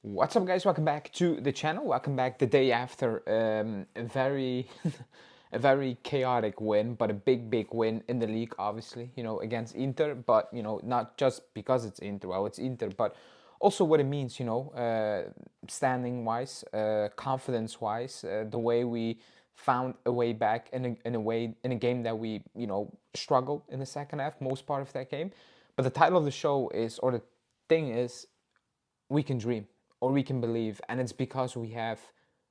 What's up, guys? Welcome back to the channel. Welcome back the day after a very a very chaotic win, but a big win in the league, obviously, against Inter. But not just because it's Inter, well, it's Inter, but also what it means, standing wise, confidence wise, the way we found a way back in a game that we struggled in the second half, most part of that game. But the title of the show is, or the thing is, we can dream or we can believe, and it's because we have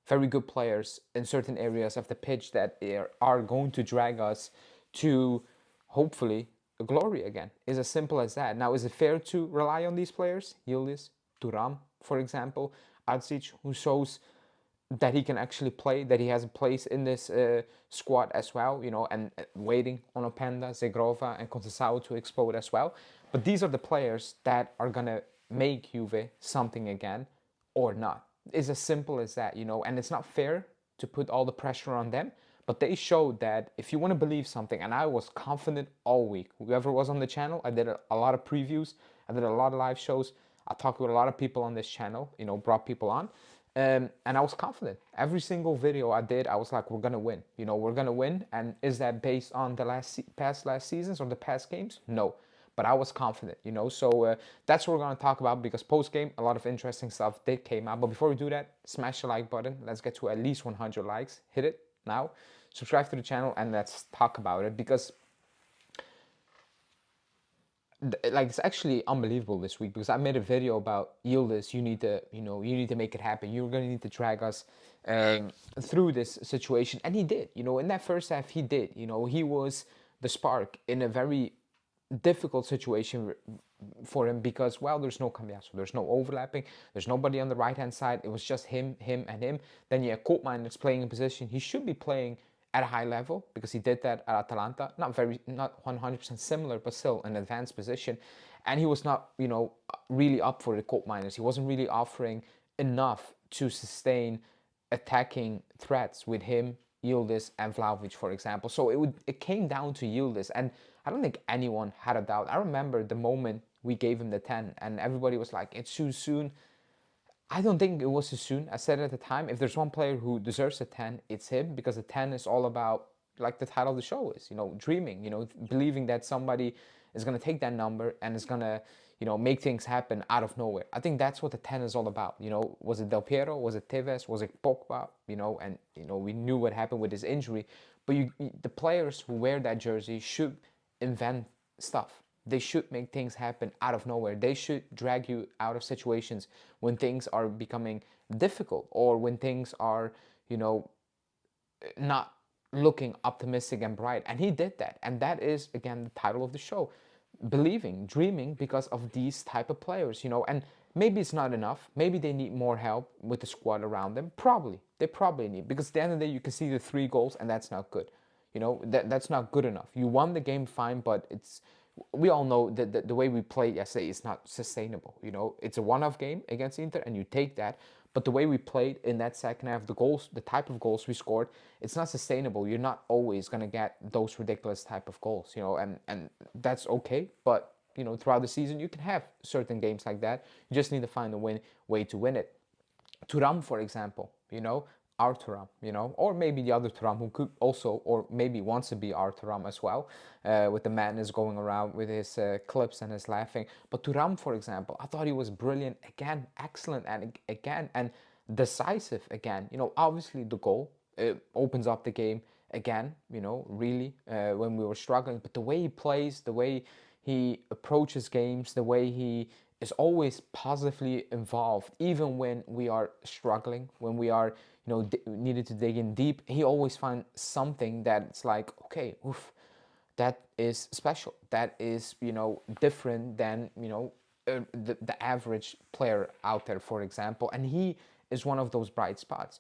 very good players in certain areas of the pitch that are going to drag us to hopefully glory again. It's as simple as that. Now, is it fair to rely on these players? Yildiz, Thuram, for example, Adzic, who shows that he can actually play, that he has a place in this squad as well, and waiting on Openda, Zegrova, and Conceição to explode as well. But these are the players that are gonna make Juve something again, or not. It's as simple as that, and it's not fair to put all the pressure on them. But they showed that if you want to believe something, and I was confident all week. Whoever was on the channel, I did a lot of previews, I did a lot of live shows, I talked with a lot of people on this channel, brought people on. And I was confident. Every single video I did, I was like, we're gonna win. We're gonna win. And is that based on the last seasons or the past games? No, but I was confident. So that's what we're gonna talk about, because post game, a lot of interesting stuff did came out. But before we do that, smash the like button. Let's get to at least 100 likes. Hit it now. Subscribe to the channel and let's talk about it, because it's actually unbelievable this week, because I made a video about Yildiz. You need to make it happen. You're gonna need to drag us through this situation, and he did. In that first half, he did. He was the spark in a very difficult situation for him, because, well, there's no Cambiaso, there's no overlapping, there's nobody on the right hand side. It was just him, and him. Then Koopmeiners playing in position he should be playing at a high level, because he did that at Atalanta. Not 100% similar, but still an advanced position. And he was not, really up for the Koopmeiners. He wasn't really offering enough to sustain attacking threats with him, Yildiz, and Vlahovic, for example. So it came down to Yildiz, and I don't think anyone had a doubt. I remember the moment we gave him the 10, and everybody was like, it's too soon. I don't think it was too soon. I said at the time, if there's one player who deserves a 10, it's him, because a 10 is all about, like the title of the show is, dreaming, believing that somebody is going to take that number and is going to, make things happen out of nowhere. I think that's what the 10 is all about. Was it Del Piero? Was it Tevez? Was it Pogba? And, we knew what happened with his injury. But the players who wear that jersey should invent stuff. They should make things happen out of nowhere. They should drag you out of situations when things are becoming difficult, or when things are, not looking optimistic and bright. And he did that. And that is, again, the title of the show. Believing, dreaming, because of these type of players, And maybe it's not enough. Maybe they need more help with the squad around them. Probably. They probably need. Because at the end of the day, you can see the 3 goals, and that's not good. That's not good enough. You won the game fine, but we all know that the way we played yesterday is not sustainable. It's a one-off game against Inter, and you take that. But the way we played in that second half, the goals, the type of goals we scored, it's not sustainable. You're not always gonna get those ridiculous type of goals, and that's okay. But throughout the season, you can have certain games like that. You just need to find a way to win it. Thuram, for example, our Thuram, or maybe the other Thuram who could also, or maybe wants to be our Thuram as well, with the madness going around with his clips and his laughing. But Thuram, for example, I thought he was brilliant again, excellent, and again, and decisive again. Obviously the goal opens up the game again, really, when we were struggling. But the way he plays, the way he approaches games, the way he is always positively involved, even when we are struggling, when we are, needed to dig in deep. He always finds something that's like, okay, oof, that is special. That is, different than, the average player out there, for example. And he is one of those bright spots.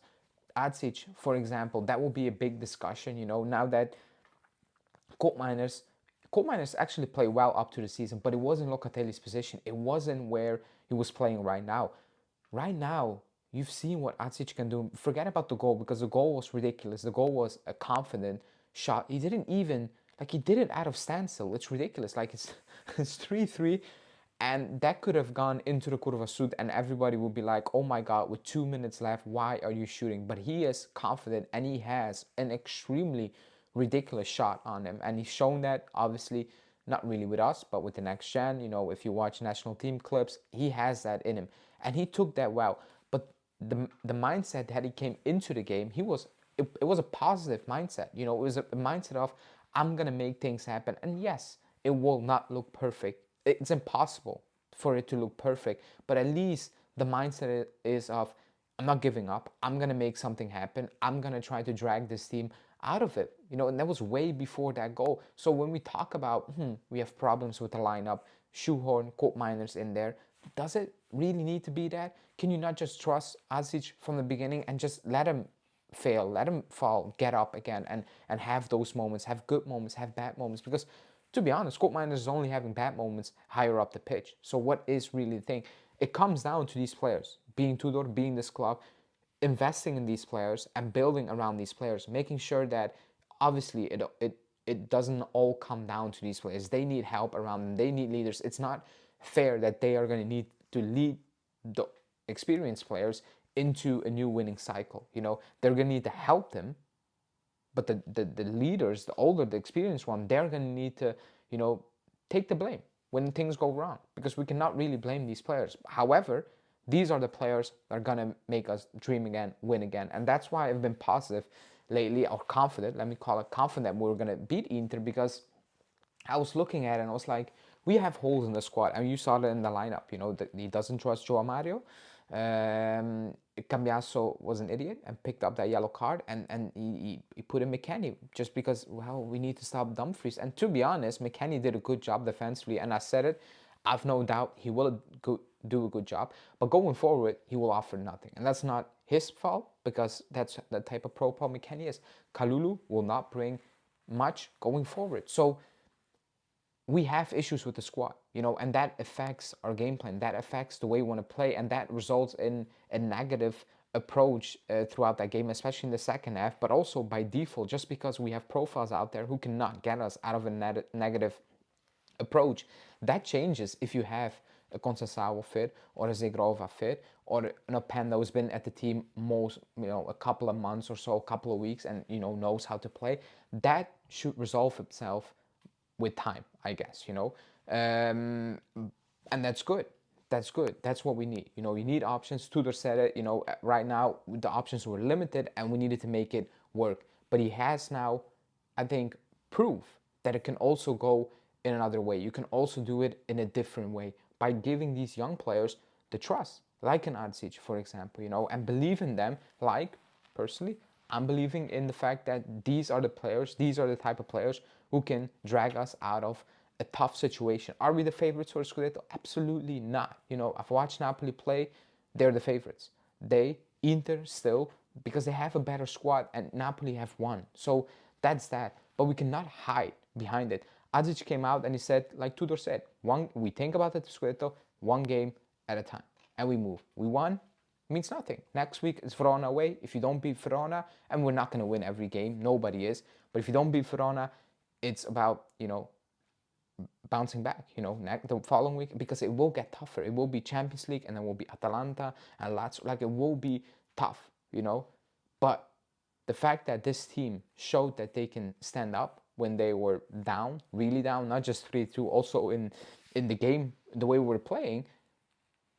Adzic, for example, that will be a big discussion, now that Koopmeiners actually played well up to the season, but it wasn't Locatelli's position. It wasn't where he was playing right now. Right now, you've seen what Adzic can do. Forget about the goal, because the goal was ridiculous. The goal was a confident shot. He did it out of standstill. It's ridiculous. Like, it's 3-3, And that could have gone into the Curva Sud and everybody would be like, oh my God, with 2 minutes left, why are you shooting? But he is confident and he has an extremely ridiculous shot on him. And he's shown that, obviously, not really with us, but with the next gen. You know, if you watch national team clips, he has that in him. And he took that well. But the mindset that he came into the game, it was a positive mindset. You know, it was a mindset of, I'm going to make things happen. And yes, it will not look perfect. It's impossible for it to look perfect, but at least the mindset is of, I'm not giving up. I'm going to make something happen. I'm going to try to drag this team out of it. You know, and that was way before that goal. So when we talk about, we have problems with the lineup, shoehorn, coal miners in there, does it really need to be that? Can you not just trust Adzic from the beginning and just let him fail, let him fall, get up again, and have those moments, have good moments, have bad moments? Because to be honest, Scott Miners is only having bad moments higher up the pitch. So what is really the thing? It comes down to these players, being Tudor, being this club, investing in these players and building around these players, making sure that obviously it doesn't all come down to these players. They need help around them. They need leaders. It's not fair that they are going to need to lead the experienced players into a new winning cycle. You know, they're going to need to help them, but the leaders, the older, the experienced one, they're going to need to, you know, take the blame when things go wrong, because we cannot really blame these players. However, these are the players that are going to make us dream again, win again. And that's why I've been positive lately, or confident, let me call it confident, we're going to beat Inter, because I was looking at it and I was like, we have holes in the squad. And you saw that in the lineup, you know, that he doesn't trust Joao Mario. Cambiaso was an idiot and picked up that yellow card, and he put in McKennie just because, well, we need to stop Dumfries. And to be honest, McKennie did a good job defensively, and I said it, I've no doubt he will do a good job. But going forward, he will offer nothing. And that's not his fault, because that's the type of profile McKennie is. Kalulu will not bring much going forward. So we have issues with the squad, you know, and that affects our game plan. That affects the way we want to play, and that results in a negative approach throughout that game, especially in the second half, but also by default, just because we have profiles out there who cannot get us out of a negative approach. That changes if you have a Conceição fit, or a Zegrova fit, or an Openda who's been at the team most, you know, a couple of months or so, a couple of weeks, and, you know, knows how to play. That should resolve itself with time, I guess, you know. And that's good. That's good. That's what we need. You know, you need options. Tudor said it, you know, right now the options were limited and we needed to make it work. But he has now, I think, proof that it can also go in another way. You can also do it in a different way by giving these young players the trust, like an Adzic, for example, you know, and believe in them. Like, personally, I'm believing in the fact that these are the players, these are the type of players who can drag us out of a tough situation. Are we the favorites for Scudetto? Absolutely not. You know, I've watched Napoli play, they're the favorites. Inter still, because they have a better squad and Napoli have won. So that's that. But we cannot hide behind it. Adzic came out and he said, like Tudor said, we think about the Scudetto one game at a time. And we move. We won, means nothing. Next week is Verona away. If you don't beat Verona, and we're not going to win every game, nobody is, but if you don't beat Verona, it's about, you know, bouncing back, you know, the following week, because it will get tougher. It will be Champions League, and then will be Atalanta and Lazio. Like, it will be tough, you know. But the fact that this team showed that they can stand up when they were down, really down, not just 3-2, also in the game, the way we were playing,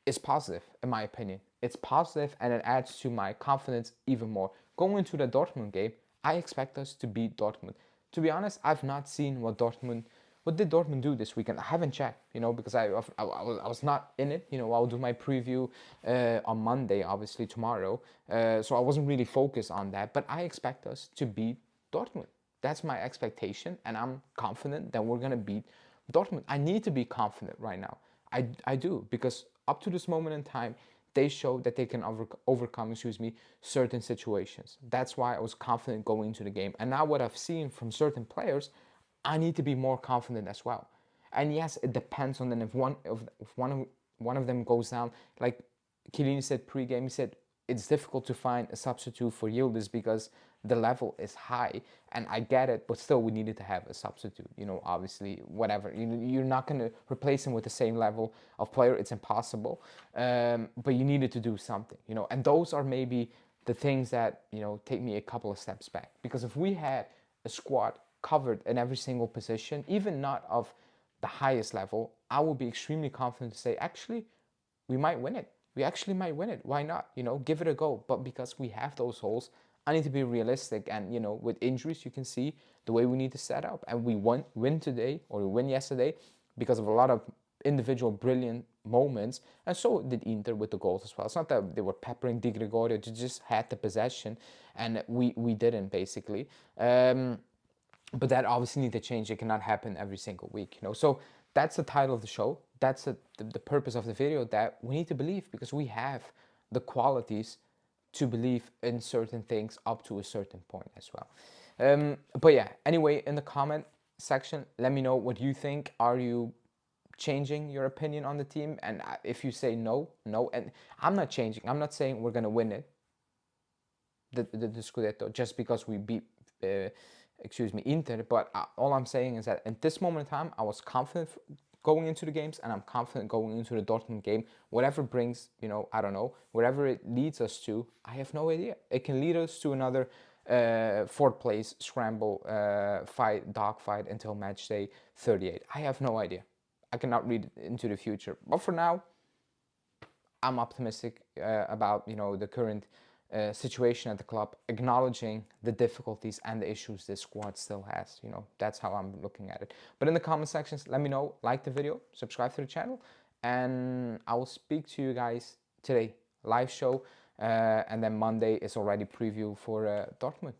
is positive, in my opinion. It's positive, and it adds to my confidence even more. Going into the Dortmund game, I expect us to beat Dortmund. To be honest, I've not seen what did Dortmund do this weekend. I haven't checked, you know, because I was not in it. You know, I'll do my preview on Monday, obviously tomorrow. So I wasn't really focused on that. But I expect us to beat Dortmund. That's my expectation, and I'm confident that we're gonna beat Dortmund. I need to be confident right now. I do, because up to this moment in time, they showed that they can overcome, certain situations. That's why I was confident going into the game. And now what I've seen from certain players, I need to be more confident as well. And yes, it depends on them. If one of them goes down, like Chiellini said pre-game, he said it's difficult to find a substitute for Yildiz because the level is high, and I get it, but still we needed to have a substitute, you know, obviously, whatever. You're not going to replace him with the same level of player, it's impossible, but you needed to do something, you know, and those are maybe the things that, you know, take me a couple of steps back. Because if we had a squad covered in every single position, even not of the highest level, I would be extremely confident to say, actually, we might win it. We actually might win it. Why not? You know, give it a go. But because we have those holes, I need to be realistic. And, you know, with injuries, you can see the way we need to set up. And we win today, or we win yesterday, because of a lot of individual brilliant moments. And so did Inter with the goals as well. It's not that they were peppering Di Gregorio, they just had the possession, and we didn't, basically. But that obviously need to change. It cannot happen every single week, you know. So that's the title of the show. That's the purpose of the video, that we need to believe, because we have the qualities to believe in certain things up to a certain point as well. But yeah, anyway, in the comment section, let me know what you think. Are you changing your opinion on the team? And if you say no, and I'm not changing. I'm not saying we're going to win it, the Scudetto, just because we beat Inter, but all I'm saying is that at this moment in time, I was confident going into the games, and I'm confident going into the Dortmund game. Whatever brings, you know, I don't know, wherever it leads us to, I have no idea. It can lead us to another fourth place scramble dogfight until match day 38. I have no idea. I cannot read into the future, but for now, I'm optimistic about, you know, the current situation at the club, acknowledging the difficulties and the issues this squad still has. You know, that's how I'm looking at it. But in the comment sections, let me know, like the video, subscribe to the channel, and I will speak to you guys today, live show, and then Monday is already preview for Dortmund.